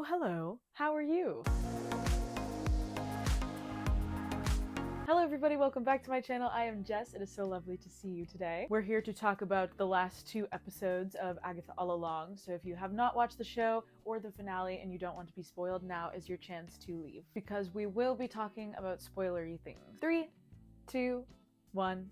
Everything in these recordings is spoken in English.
hello. How are you? Hello everybody, welcome back to my channel. I am Jess. It is so lovely to see you today. We're here to talk about the last 2 episodes of Agatha All Along, so if you have not watched the show or the finale and you don't want to be spoiled, now is your chance to leave, because we will be talking about spoilery things. 3, 2, 1.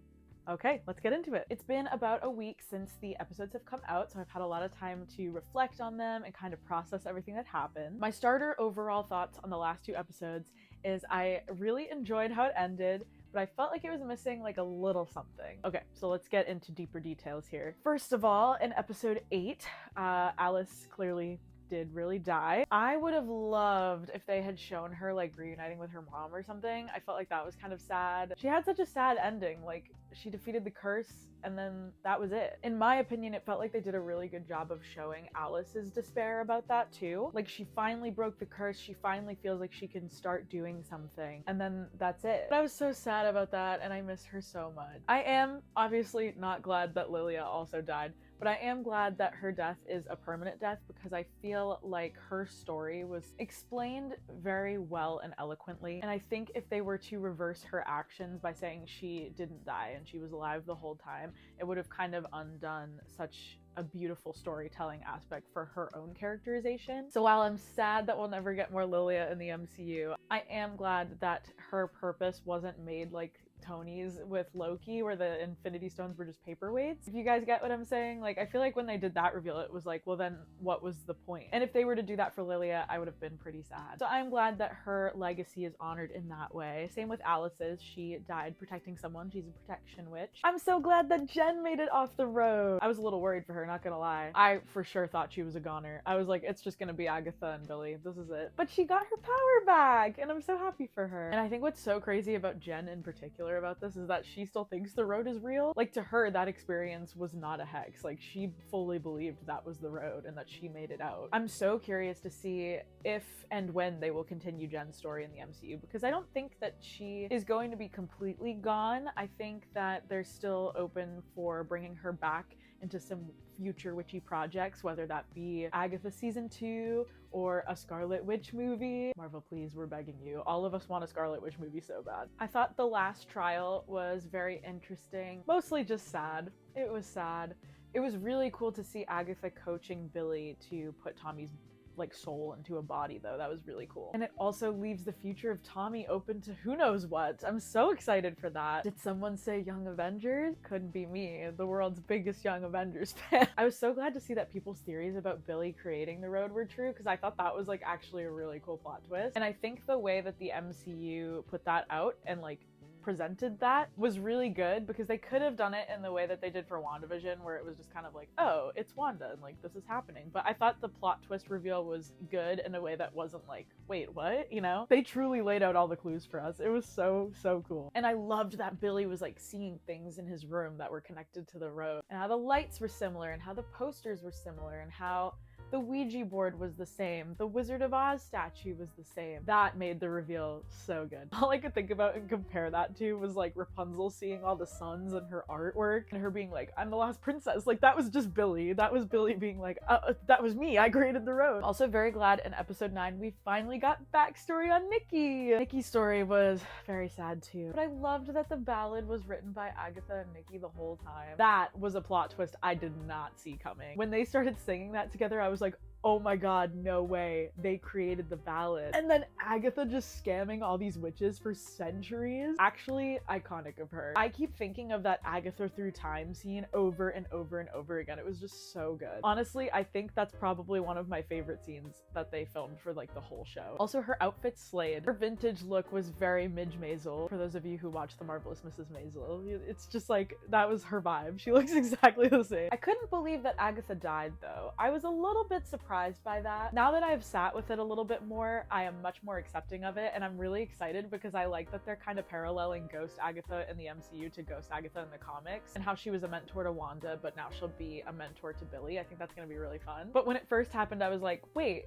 Okay, let's get into it. It's been about a week since the episodes have come out, so I've had a lot of time to reflect on them and kind of process everything that happened. My starter overall thoughts on the last 2 episodes is I really enjoyed how it ended, but I felt like it was missing like a little something. Okay, so let's get into deeper details here. First of all, in episode 8, Alice clearly did really die. I would have loved if they had shown her like reuniting with her mom or something. I felt like that was kind of sad. She had such a sad ending. Like, she defeated the curse and then that was it. In my opinion, it felt like they did a really good job of showing Alice's despair about that too. Like, she finally broke the curse. She finally feels like she can start doing something, and then that's it. But I was so sad about that and I miss her so much. I am obviously not glad that Lilia also died, but I am glad that her death is a permanent death, because I feel like her story was explained very well and eloquently. And I think if they were to reverse her actions by saying she didn't die and she was alive the whole time, it would have kind of undone such a beautiful storytelling aspect for her own characterization. So while I'm sad that we'll never get more Lilia in the MCU, I am glad that her purpose wasn't made like Tony's with Loki, where the Infinity Stones were just paperweights. If you guys get what I'm saying, like, I feel like when they did that reveal, it was like, well then what was the point? And if they were to do that for Lilia, I would have been pretty sad. So I'm glad that her legacy is honored in that way. Same with Alice's. She died protecting someone. She's a protection witch. I'm so glad that Jen made it off the road. I was a little worried for her, not gonna lie. I for sure thought she was a goner. I was like, it's just gonna be Agatha and Billy. This is it. But she got her power back, and I'm so happy for her. And I think what's so crazy about Jen in particular about this is that she still thinks the road is real. Like, to her, that experience was not a hex. Like, she fully believed that was the road and that she made it out. I'm so curious to see if and when they will continue Jen's story in the MCU, because I don't think that she is going to be completely gone. I think that they're still open for bringing her back into some future witchy projects, whether that be Agatha season 2 or a Scarlet Witch movie. Marvel, please, we're begging you. All of us want a Scarlet Witch movie so bad. I thought the last trial was very interesting, mostly just sad. It was sad. It was really cool to see Agatha coaching Billy to put Tommy's like soul into a body, though. That was really cool. And it also leaves the future of Tommy open to who knows what. I'm so excited for that. Did someone say Young Avengers? Couldn't be me, the world's biggest Young Avengers fan. I was so glad to see that people's theories about Billy creating the road were true, because I thought that was like actually a really cool plot twist. And I think the way that the MCU put that out and like presented that was really good, because they could have done it in the way that they did for WandaVision, where it was just kind of like, oh, it's Wanda and like this is happening. But I thought the plot twist reveal was good in a way that wasn't like, wait, what? You know? They truly laid out all the clues for us. It was so cool. And I loved that Billy was like seeing things in his room that were connected to the road, and how the lights were similar, and how the posters were similar, and how the Ouija board was the same. The Wizard of Oz statue was the same. That made the reveal so good. All I could think about and compare that to was like Rapunzel seeing all the suns in her artwork and her being like, I'm the last princess. Like, that was just Billy. That was Billy being like, that was me. I created the road. Also very glad in episode 9 we finally got backstory on Nikki. Nikki's story was very sad too. But I loved that the ballad was written by Agatha and Nikki the whole time. That was a plot twist I did not see coming. When they started singing that together, I was like, oh my god, no way, they created the ballad. And then Agatha just scamming all these witches for centuries. Actually iconic of her. I keep thinking of that Agatha through time scene over and over and over again. It was just so good. Honestly, I think that's probably one of my favorite scenes that they filmed for like the whole show. Also, her outfit slayed. Her vintage look was very Midge Maisel. For those of you who watch The Marvelous Mrs. Maisel, it's just like, that was her vibe. She looks exactly the same. I couldn't believe that Agatha died though. I was a little bit surprised by that. Now that I've sat with it a little bit more, I am much more accepting of it, and I'm really excited because I like that they're kind of paralleling Ghost Agatha in the MCU to Ghost Agatha in the comics, and how she was a mentor to Wanda, but now she'll be a mentor to Billy. I think that's gonna be really fun. But when it first happened, I was like, wait,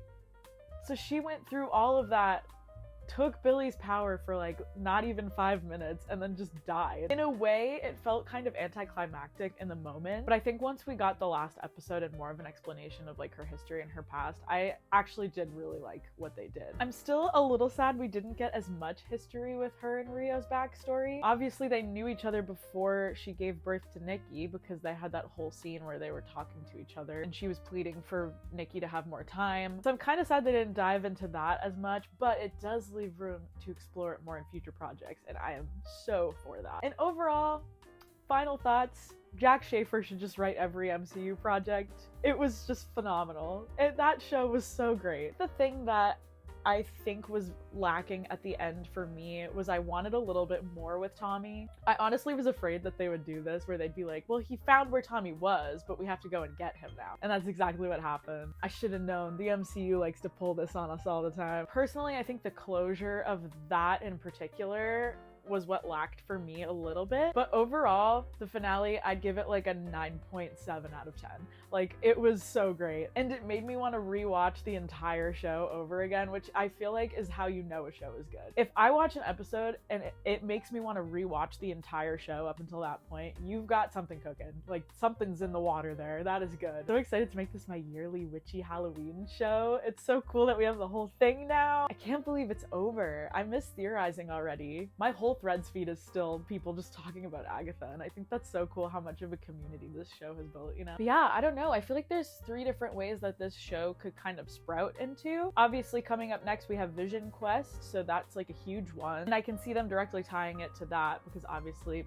so she went through all of that took Billy's power for like not even 5 minutes and then just died. In a way, it felt kind of anticlimactic in the moment, but I think once we got the last episode and more of an explanation of like her history and her past, I actually did really like what they did. I'm still a little sad we didn't get as much history with her and Rio's backstory. Obviously, they knew each other before she gave birth to Nikki because they had that whole scene where they were talking to each other and she was pleading for Nikki to have more time. So I'm kind of sad they didn't dive into that as much, but it does leave room to explore it more in future projects, and I am so for that. And overall, final thoughts, Jack Schaefer should just write every MCU project. It was just phenomenal. That show was so great. The thing that I think was lacking at the end for me was I wanted a little bit more with Tommy. I honestly was afraid that they would do this where they'd be like, well, he found where Tommy was, but we have to go and get him now. And that's exactly what happened. I should have known. The MCU likes to pull this on us all the time. Personally, I think the closure of that in particular was what lacked for me a little bit, but overall the finale, I'd give it like a 9.7 out of 10. Like, it was so great, and it made me want to rewatch the entire show over again, which I feel like is how you know a show is good. If I watch an episode and it makes me want to rewatch the entire show up until that point, you've got something cooking. Like, something's in the water there. That is good. So excited to make this my yearly witchy Halloween show. It's so cool that we have the whole thing now. I can't believe it's over. I miss theorizing already. My whole Threads feed is still people just talking about Agatha, and I think that's so cool how much of a community this show has built, you know? But yeah, I don't know. I feel like there's 3 different ways that this show could kind of sprout into. Obviously, coming up next, we have Vision Quest, so that's like a huge one. And I can see them directly tying it to that because obviously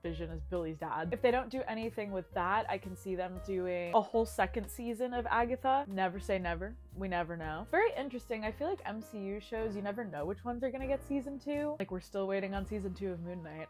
Vision is Billy's dad. If they don't do anything with that, I can see them doing a whole 2nd season of Agatha. Never say never. We never know. Very interesting. I feel like MCU shows, you never know which ones are gonna get season 2. Like, we're still waiting on season 2 of Moon Knight.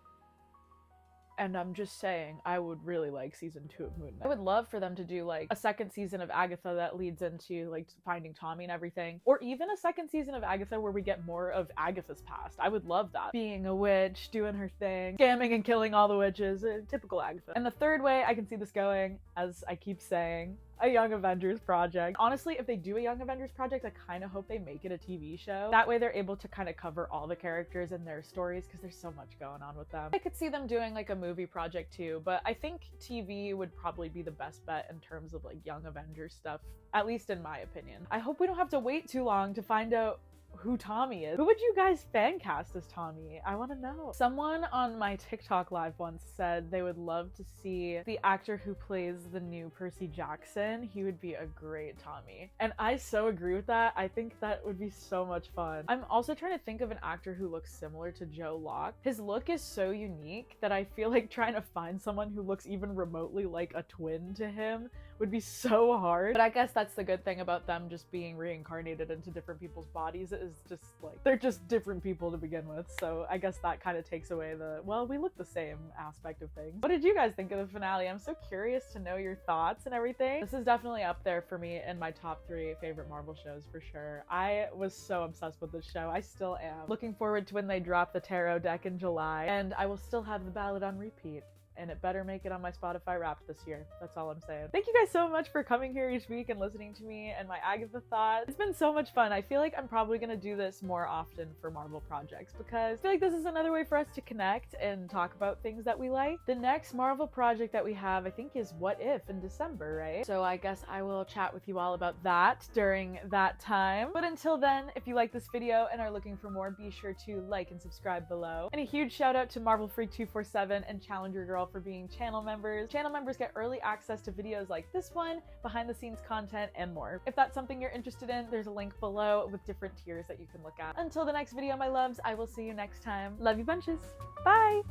And I'm just saying, I would really like season 2 of Moon Knight. I would love for them to do like a 2nd season of Agatha that leads into like finding Tommy and everything. Or even a 2nd season of Agatha where we get more of Agatha's past. I would love that. Being a witch, doing her thing, scamming and killing all the witches. Typical Agatha. And the 3rd way I can see this going, as I keep saying, a Young Avengers project. Honestly, if they do a Young Avengers project, I kind of hope they make it a TV show. That way they're able to kind of cover all the characters and their stories because there's so much going on with them. I could see them doing like a movie project too, but I think TV would probably be the best bet in terms of like Young Avengers stuff, at least in my opinion. I hope we don't have to wait too long to find out who Tommy is. Who would you guys fan cast as Tommy? I want to know. Someone on my TikTok live once said they would love to see the actor who plays the new Percy Jackson. He would be a great Tommy. And I so agree with that. I think that would be so much fun. I'm also trying to think of an actor who looks similar to Joe Locke. His look is so unique that I feel like trying to find someone who looks even remotely like a twin to him would be so hard. But I guess that's the good thing about them just being reincarnated into different people's bodies, is just like, they're just different people to begin with. So I guess that kind of takes away the, well, we look the same aspect of things. What did you guys think of the finale? I'm so curious to know your thoughts and everything. This is definitely up there for me in my top 3 favorite Marvel shows for sure. I was so obsessed with this show. I still am. Looking forward to when they drop the tarot deck in July, and I will still have the ballad on repeat. And it better make it on my Spotify Wrapped this year. That's all I'm saying. Thank you guys so much for coming here each week and listening to me and my Agatha thoughts. It's been so much fun. I feel like I'm probably gonna do this more often for Marvel projects because I feel like this is another way for us to connect and talk about things that we like. The next Marvel project that we have, I think, is What If in December, right? So I guess I will chat with you all about that during that time. But until then, if you like this video and are looking for more, be sure to like and subscribe below. And a huge shout out to Marvel Freak 247 and Challenger Girl for being channel members. Channel members get early access to videos like this one, behind the scenes content, and more. If that's something you're interested in, there's a link below with different tiers that you can look at. Until the next video, my loves, I will see you next time. Love you bunches. Bye!